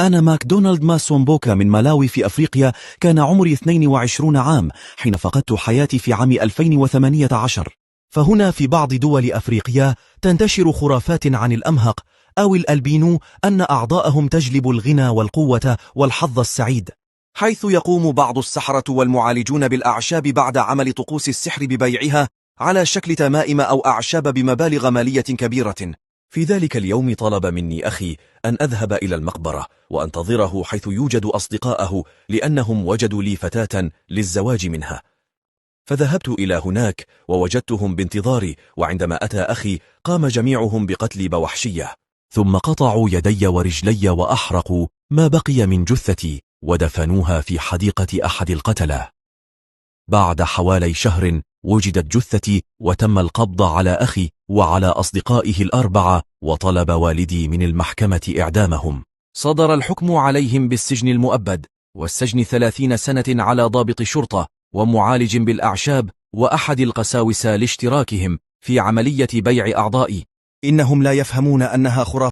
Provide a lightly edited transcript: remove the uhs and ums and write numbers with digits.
أنا ماكدونالد ماسومبوكا من مالاوي في أفريقيا. كان عمري 22 عام حين فقدت حياتي في عام 2018. فهنا في بعض دول أفريقيا تنتشر خرافات عن الأمهق أو الألبينو أن أعضاءهم تجلب الغنى والقوة والحظ السعيد، حيث يقوم بعض السحرة والمعالجون بالأعشاب بعد عمل طقوس السحر ببيعها على شكل تمائم أو أعشاب بمبالغ مالية كبيرة. في ذلك اليوم طلب مني أخي أن أذهب إلى المقبرة وأنتظره حيث يوجد أصدقاءه، لأنهم وجدوا لي فتاة للزواج منها. فذهبت إلى هناك ووجدتهم بانتظاري، وعندما أتى أخي قام جميعهم بقتلي بوحشية، ثم قطعوا يدي ورجلي وأحرقوا ما بقي من جثتي ودفنوها في حديقة أحد القتلة. بعد حوالي شهر وجدت جثتي وتم القبض على أخي وعلى أصدقائه الأربعة، وطلب والدي من المحكمة إعدامهم. صدر الحكم عليهم بالسجن المؤبد والسجن 30 سنة على ضابط شرطة ومعالج بالأعشاب وأحد القساوسة لاشتراكهم في عملية بيع أعضائي. إنهم لا يفهمون أنها خرافة.